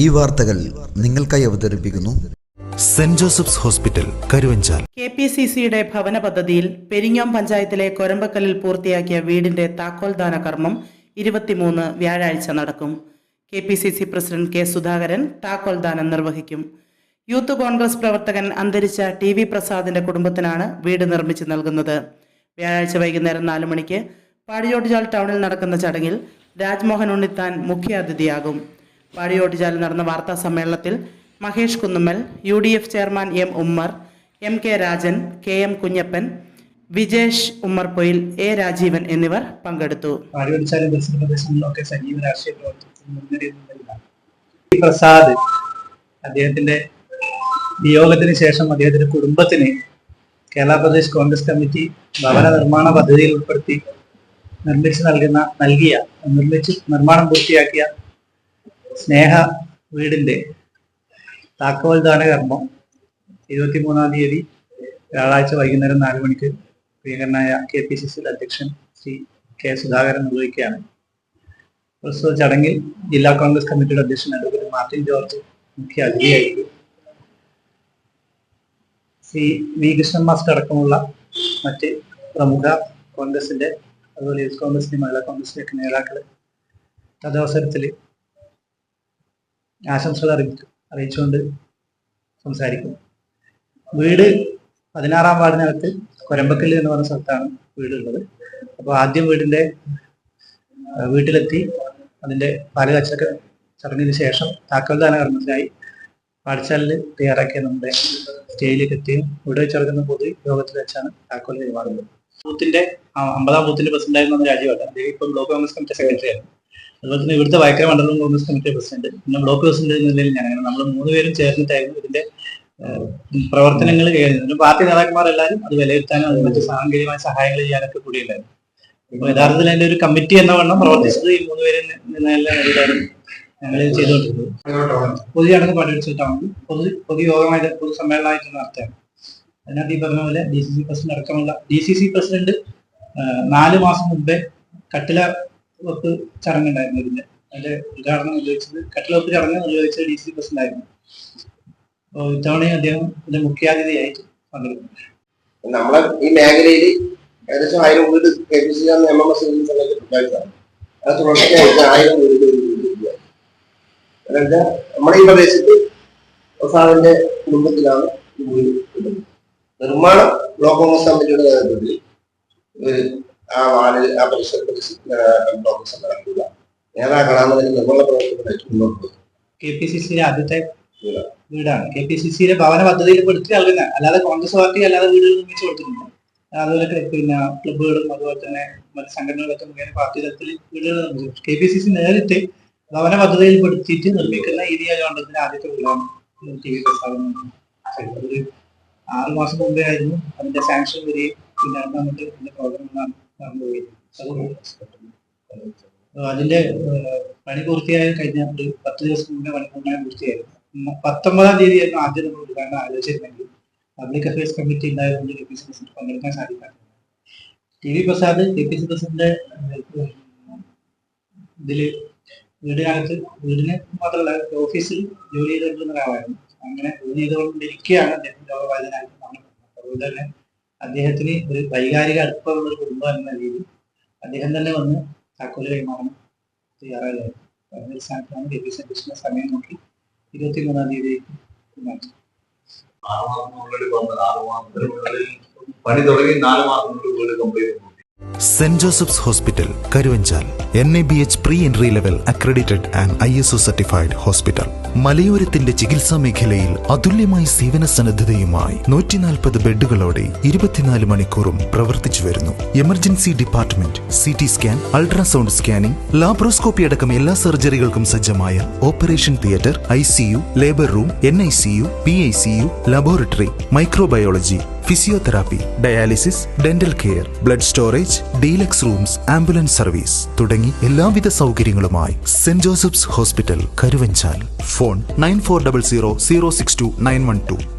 ഈ വാർത്തകൾ നിങ്ങൾക്കായി അവതരിപ്പിക്കുന്നു സെന്റ് ജോസഫ്സ് ഹോസ്പിറ്റൽ, കരുവഞ്ചാൽ. KPCCയുടെ ഭവന പദ്ധതിയിൽ പെരിങ്ങോം പഞ്ചായത്തിലെ കൊരമ്പക്കലിൽ പൂർത്തിയാക്കിയ വീടിന്റെ താക്കോൽദാന കർമ്മം 23 വ്യാഴാഴ്ച നടക്കും. KPCC president K. സുധാകരൻ താക്കോൽദാനം നിർവഹിക്കും. യൂത്ത് കോൺഗ്രസ് പ്രവർത്തകൻ അന്തരിച്ച TV പ്രസാദിന്റെ കുടുംബത്തിനാണ് വീട് നിർമ്മിച്ചു നൽകുന്നത്. വ്യാഴാഴ്ച വൈകുന്നേരം 4 മണിക്ക് പാടിയോട്ടുചാൽ ടൗണിൽ നടക്കുന്ന ചടങ്ങിൽ രാജ്മോഹൻ ഉണ്ണിത്താൻ മുഖ്യാതിഥിയാകും. പാടിയോട്ടുചാലിൽ നടന്ന വാർത്താ സമ്മേളനത്തിൽ Mahesh Kunnummal, UDF chairman M. Ummer, MK Rajan, KM Kunjappan, Vijesh Ummerpoyil, A. Rajeevan എന്നിവർ പങ്കെടുത്തു. പാടിയോട്ടുചാൽ പ്രദേശങ്ങളിലൊക്കെ സജീവ രാഷ്ട്രീയ പ്രവർത്തനം പ്രസാദ് അദ്ദേഹത്തിന്റെ വിയോഗത്തിന് ശേഷം അദ്ദേഹത്തിന്റെ കുടുംബത്തിന് കേരള പ്രദേശ് കോൺഗ്രസ് കമ്മിറ്റി ഭവന നിർമ്മാണ പദ്ധതിയിൽ ഉൾപ്പെടുത്തി നിർമ്മാണം പൂർത്തിയാക്കിയ സ്നേഹ വീടിന്റെ താക്കോൽദാന കർമ്മം 23-ാം തീയതി വ്യാഴാഴ്ച വൈകുന്നേരം 4 മണിക്ക് പ്രിയങ്കരനായ KPCC അധ്യക്ഷൻ ശ്രീ K. സുധാകരൻ നിർവഹിക്കുകയാണ്. പ്രസ്തുത ചടങ്ങിൽ ജില്ലാ കോൺഗ്രസ് കമ്മിറ്റിയുടെ അധ്യക്ഷൻ അഡ്വക്കേറ്റ് മാർട്ടിൻ ജോർജ് മുഖ്യ അതിഥിയായിരിക്കും. ശ്രീ V. കൃഷ്ണൻ മാസ്റ്റർ അടക്കമുള്ള മറ്റ് പ്രമുഖ കോൺഗ്രസിന്റെ അതുപോലെ യൂത്ത് കോൺഗ്രസിന്റെ മഹിളാ കോൺഗ്രസിന്റെ നേതാക്കൾ തദവസരത്തിൽ ആശംസകൾ അറിയിച്ചുകൊണ്ട് സംസാരിക്കും. വീട് 16-ാം വാർഡിനകത്ത് കൊരമ്പക്കല്ല് എന്ന് പറഞ്ഞ സ്ഥലത്താണ് വീടുള്ളത്. അപ്പോൾ ആദ്യം വീട്ടിലെത്തി അതിന്റെ പാലുകാച്ചൊക്കെ ചടങ്ങിന് ശേഷം താക്കോൽദാന കർമ്മത്തിനായി പാഠശാലയിൽ തയ്യാറാക്കിയ നമ്മുടെ സ്റ്റേജിലേക്ക് എത്തിയും വീട് വെച്ച് നടക്കുന്ന പൊതു യോഗത്തിൽ വെച്ചാണ് താക്കോൽ കൈമാറുന്നത്. ബൂത്തിന്റെ 50-ാം ബൂത്തിന്റെ പ്രസിഡന്റായിരുന്ന രാജീവല്ല, അദ്ദേഹം ഇപ്പം ബ്ലോക്ക് കോൺഗ്രസ് കമ്മിറ്റി സെക്രട്ടറി ആയിരുന്നു. അതുപോലെ തന്നെ ഇവിടുത്തെ വൈക്കര മണ്ഡലം കോൺഗ്രസ് കമ്മിറ്റി പ്രസിഡന്റ്, പിന്നെ ബ്ലോക്ക് പ്രസിഡന്റ് എന്ന നിലയിൽ ഞാനാണ്. നമ്മൾ 3 പേരും ചേർന്നിട്ടായിരുന്നു ഇതിന്റെ പ്രവർത്തനങ്ങൾ ചെയ്യുന്നത്. പാർട്ടി നേതാക്കന്മാരെല്ലാവരും അത് വിലയിരുത്താനും അത് മറ്റ് സാങ്കേതികമായ സഹായങ്ങൾ ചെയ്യാനൊക്കെ കൂടിയുണ്ടായിരുന്നു. അപ്പോൾ യഥാർത്ഥത്തിൽ അതിന്റെ ഒരു കമ്മിറ്റി എന്ന വണ്ണം പ്രവർത്തിച്ചത് ഈ 3 പേരിൽ നിന്നായിരുന്നു ഞങ്ങൾ ചെയ്തുകൊണ്ടിരുന്നത്. പൊതു ചടങ്ങ് പാടിച്ചു ടൗണിൽ പൊതുയോഗമായിട്ട് പൊതുസമ്മേളനമായിട്ട് നടത്തുകയാണ്. അതിനകത്ത് ഈ പറഞ്ഞ പോലെ DCC പ്രസിഡന്റ് അടക്കമുള്ള DCC പ്രസിഡന്റ് 4 മാസം മുമ്പേ കട്ടില വെപ്പ് ചടങ്ങുണ്ടായിരുന്നു. അതിന്റെ ഉദ്ഘാടനം നിർവഹിച്ചത് കട്ടിലവെപ്പ് ചടങ്ങ് നിർവഹിച്ചത് DCC പ്രസിഡന്റ് ആയിരുന്നു. അപ്പോൾ ഇത്തവണയും അദ്ദേഹം ഇതിന്റെ മുഖ്യാതിഥിയായിട്ട് പങ്കെടുക്കുന്നു. നമ്മളെ ഈ മേഖലയിൽ ഏകദേശം 1000 വീട് KPCC MMS ഉണ്ടായിട്ടാണ്. അത് തുടർച്ചയായിട്ട് 1000 വീട് നമ്മുടെ ഈ പ്രദേശത്ത് പ്രസാദിന്റെ കുടുംബത്തിലാണ് വീട് നിർമ്മാണം ബ്ലോക്ക് കോൺഗ്രസ് കമ്മിറ്റിയുടെ നേതൃത്വത്തിൽ ആ വാർഡിൽ ആ പരിസരത്ത് കോൺഗ്രസ് നടക്കുക നേതാക്കളാണ് അതിന് നിർമ്മാണ പ്രവർത്തനമായിട്ട് മുന്നോട്ട് പോകുന്നത്. KPCCയുടെ ആദ്യത്തെ വീടാണ്. KPCCയുടെ ഭവന പദ്ധതിയിൽ പെടുത്തി നൽകുന്ന, അല്ലാതെ കോൺഗ്രസ് പാർട്ടി അല്ലാതെ വീടുകൾ നിർമ്മിച്ചു കൊടുത്തിട്ടുണ്ട്. അതുപോലെ പിന്നെ ക്ലബ്ബുകളും അതുപോലെ തന്നെ മറ്റ് സംഘടനകളൊക്കെ മുഖേന പാർട്ടി തലത്തിൽ വീടുകൾ നിർമ്മിച്ചു. KPCC നേരിട്ട് ഭവന പദ്ധതിയിൽ പെടുത്തിയിട്ട് നിർമ്മിക്കുന്ന ഈ നിയോജകമണ്ഡലത്തിന്റെ ആദ്യത്തെ വീടാണ് TV പ്രസാദം. ഒരു 6 മാസം മുമ്പേ ആയിരുന്നു അതിന്റെ സാങ്ഷൻ വരികയും പിന്നെ വന്നിട്ട് ഇതിന്റെ പ്രോഗ്രാം അതിന്റെ പണി പൂർത്തിയായ കഴിഞ്ഞ ഒരു 10 ദിവസം മുന്നേ പണി പൂർണ്ണമായി പൂർത്തിയായിരുന്നു. 19-ാം തീയതി ആയിരുന്നു ആദ്യം നമ്മൾ ഉദ്ഘാടനം ആലോചിച്ചിരുന്നെങ്കിൽ പബ്ലിക് അഫയേഴ്സ് കമ്മിറ്റി ഉണ്ടായതുകൊണ്ട് KPCC പ്രസിഡന്റ് പങ്കെടുക്കാൻ സാധിക്കാറില്ല. TV പ്രസാദ് KPCC പ്രസിഡന്റ് ഇതില് വീടിന് മാത്രമല്ല ഓഫീസിൽ ജോലി ചെയ്തുകൊണ്ടിരുന്ന ഒരാളായിരുന്നു. അങ്ങനെ ജോലി ചെയ്തുകൊണ്ടിരിക്കുകയാണ് അദ്ദേഹം രോഗബാധിതനായിട്ട് മരണപ്പെട്ടത്. അതുകൊണ്ട് തന്നെ അദ്ദേഹത്തിന് ഒരു വൈകാരിക അടുപ്പമുള്ള ഒരു കുടുംബം എന്ന രീതിയിൽ അദ്ദേഹം തന്നെ വന്ന് താക്കോല് കൈമാറാൻ തയ്യാറായിരുന്നു. അതിന്റെ സ്ഥാനത്താണ് KPCC അധ്യക്ഷന്റെ സമയം നോക്കി 23-ാം തീയതി മാറ്റി. 6 മാസത്തിനുള്ളിൽ പണി തുടങ്ങി 4 മാസത്തിനുള്ളിൽ വീട് complete. Saint Joseph's hospital, Karuvanchal. NABH pre entry level accredited and ISO certified hospital. മലയോരത്തിന്റെ ചികിത്സാ മേഖലയിൽ അതുല്യമായ സേവന സന്നദ്ധതയുമായി 140 ബെഡുകളോടെ 24 മണിക്കൂറും പ്രവർത്തിച്ചു വരുന്നു. Emergency department, CT scan, ultrasound scanning, laparoscopy അടക്കം എല്ലാ സർജറികൾക്കും സജ്ജമായ operation theatre, ICU, labour room, NICU, PICU, laboratory, microbiology, physiotherapy, dialysis, dental care, blood storage, deluxe rooms, ambulance service തുടങ്ങി എല്ലാവിധ സൗകര്യങ്ങളുമായി saint Joseph's hospital, Karuvanchal. Phone 9400 062 912.